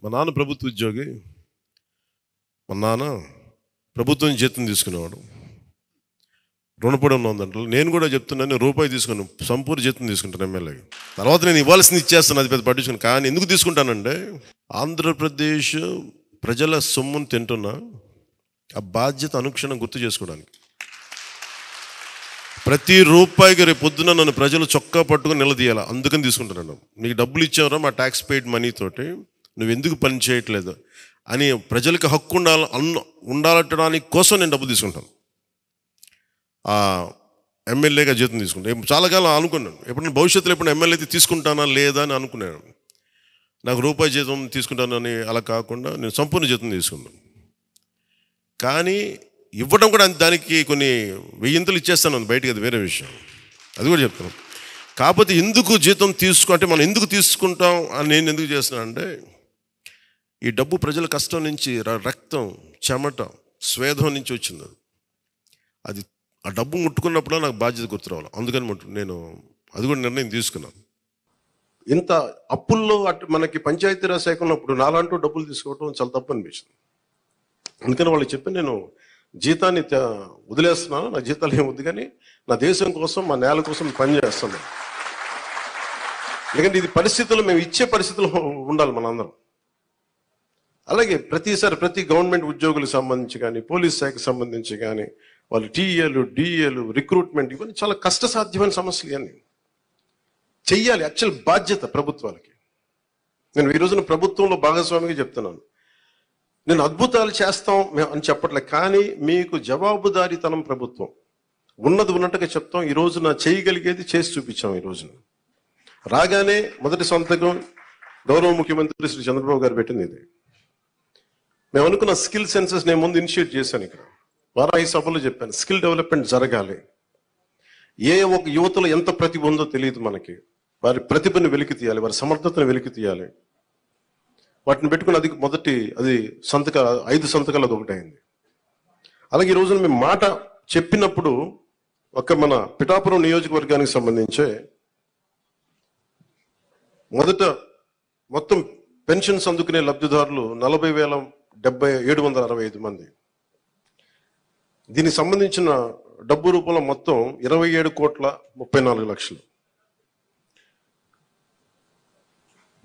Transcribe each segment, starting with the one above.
మా నాన్న ప్రభుత్వ ఉద్యోగి. మా నాన్న ప్రభుత్వం జీతం తీసుకునేవాడు. రుణపడి ఉన్నదంటే నేను కూడా చెప్తున్నాను, రూపాయి తీసుకున్నాను, సంపూర్ణ జీతం తీసుకుంటాను ఎమ్మెల్యేకి. తర్వాత నేను ఇవ్వాల్సింది ఇచ్చేస్తాను, అది పెద్ద పట్టించుకుని. కానీ ఎందుకు తీసుకుంటానంటే ఆంధ్రప్రదేశ్ ప్రజల సొమ్మును తింటున్నా ఆ బాధ్యత అనుక్షణం గుర్తు చేసుకోవడానికి. ప్రతి రూపాయికి రేపు పొద్దున నన్ను ప్రజలు చొక్కా పట్టుకుని నిలదీయాలి, అందుకని తీసుకుంటున్నాను. నీకు డబ్బులు ఇచ్చావరా మా ట్యాక్స్ పెయిడ్ మనీతోటి, నువ్వు ఎందుకు పని చేయట్లేదు అని ప్రజలకు హక్కు ఉండాలట్టడానికి కోసం నేను డబ్బు తీసుకుంటాను. ఎమ్మెల్యేగా జీతం తీసుకుంటాను. చాలా కాలం అనుకున్నాను, ఎప్పుడైనా భవిష్యత్తులో ఎప్పుడు ఎమ్మెల్యే అయితే తీసుకుంటానా లేదా అని అనుకున్నాను. నాకు రూపాయి జీతం తీసుకుంటానని అలా కాకుండా నేను సంపూర్ణ జీతం తీసుకున్నాను. కానీ ఇవ్వడం కూడా దానికి కొన్ని వెయ్యింతలు ఇచ్చేస్తాను బయటికి, అది వేరే విషయం, అది కూడా చెప్తాను. కాకపోతే ఎందుకు జీతం అంటే మనం ఎందుకు తీసుకుంటాం అని నేను ఎందుకు చేస్తున్నాను అంటే, ఈ డబ్బు ప్రజల కష్టం నుంచి, రక్తం, చెమట, స్వేదం నుంచి వచ్చింది. అది ఆ డబ్బు ముట్టుకున్నప్పుడు నాకు బాధ్యత గుర్తు రావాలి, అందుకని నేను అది కూడా నిర్ణయం తీసుకున్నాను. ఇంత అప్పుల్లో మనకి పంచాయతీరాజ్ శాఖ ఉన్నప్పుడు నాలంటూ డబ్బులు తీసుకోవడం చాలా తప్పు అనిపించింది. అందుకని వాళ్ళు చెప్పి నేను జీతాన్ని వదిలేస్తున్నాను, నా జీతాలు ఏం వద్దు, కానీ నా దేశం కోసం, మా నేల కోసం పని చేస్తున్నాను. ఎందుకంటే ఇది పరిస్థితులు, మేము ఇచ్చే పరిస్థితులు ఉండాలి మనందరం. అలాగే ప్రతి గవర్నమెంట్ ఉద్యోగులకు సంబంధించి కానీ, పోలీస్ శాఖకు సంబంధించి కానీ, వాళ్ళు టీఏలు, డిఏలు, రిక్రూట్మెంట్, ఇవన్నీ చాలా కష్టసాధ్యమైన సమస్యలు. ఇవన్నీ చెయ్యాలి, యాక్చువల్ బాధ్యత ప్రభుత్వాలకి. నేను ఈ రోజున ప్రభుత్వంలో భాగస్వామిగా చెప్తున్నాను, నేను అద్భుతాలు చేస్తాం అని చెప్పట్లే, కానీ మీకు జవాబుదారీతనం ప్రభుత్వం ఉన్నది ఉన్నట్టుగా చెప్తాం. ఈ రోజున చేయగలిగేది చేసి చూపించాం. ఈ రోజున రాగానే మొదటి సంతకం గౌరవ ముఖ్యమంత్రి శ్రీ చంద్రబాబు గారు పెట్టింది ఇది. మేము అనుకున్న స్కిల్ సెన్సెస్ నేను ముందు ఇనిషియేట్ చేశాను. ఇక్కడ వారాహి సభలో చెప్పాను, స్కిల్ డెవలప్మెంట్ జరగాలి. ఏ ఒక యువతలో ఎంత ప్రతిభ ఉందో తెలియదు మనకి, వారి ప్రతిభను వెలికి తీయాలి, వారి సమర్థతను వెలికి తీయాలి. వాటిని పెట్టుకుని అది 5 సంతకాలు అది ఒకటి అయింది. అలాగే ఈ రోజున మేము మాట చెప్పినప్పుడు మన పిఠాపురం నియోజకవర్గానికి సంబంధించే మొత్తం పెన్షన్స్ అందుకునే లబ్ధిదారులు 40,765 మంది. దీనికి సంబంధించిన డబ్బు రూపంలో మొత్తం 27,34,00,000.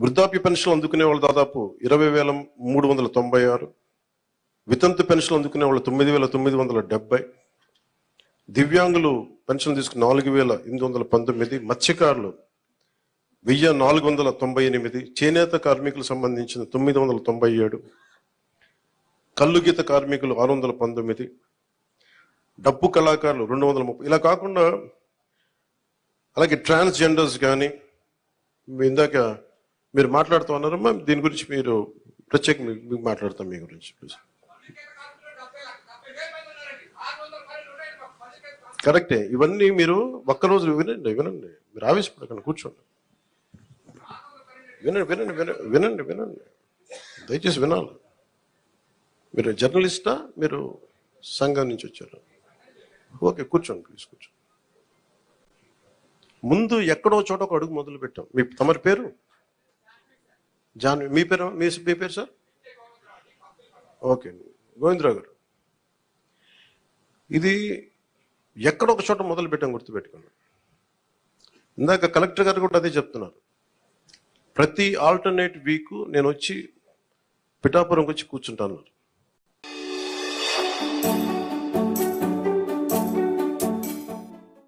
వృద్ధాప్య పెన్షన్ అందుకునే వాళ్ళు దాదాపు 20,396, వితంతు పెన్షన్ అందుకునే వాళ్ళు 9,970, దివ్యాంగులు పెన్షన్ తీసుకుని 4,819, మత్స్యకారులు 1,498, చేనేత కార్మికులకు సంబంధించిన 997, కల్లుగీత కార్మికులు 619, డప్పు కళాకారులు 230. ఇలా కాకుండా అలాగే ట్రాన్స్జెండర్స్ కానీ, ఇందాక మీరు మాట్లాడుతూ ఉన్నారమ్మా, దీని గురించి మీరు ప్రత్యేక మీకు మాట్లాడతాం మీ గురించి. కరెక్టే, ఇవన్నీ మీరు ఒక్కరోజు వినండి, మీరు ఆవేశపడకండి, కూర్చోండి, వినండి, దయచేసి వినాలి. మీరు జర్నలిస్టా, మీరు సంఘం నుంచి వచ్చారు? ఓకే, కూర్చోండి, ప్లీజ్ కూర్చోండి. ముందు ఎక్కడో చోట ఒక అడుగు మొదలు పెట్టాం. తమరి పేరు మీ పేరు సార్? ఓకే, గోవిందరావు గారు. ఇది ఎక్కడో ఒక చోట మొదలు పెట్టాం, గుర్తుపెట్టుకోండి. ఇందాక కలెక్టర్ గారు కూడా అదే చెప్తున్నారు. ప్రతి ఆల్టర్నేట్ వీక్ నేను వచ్చి పిఠాపురంకి వచ్చి కూర్చుంటాను.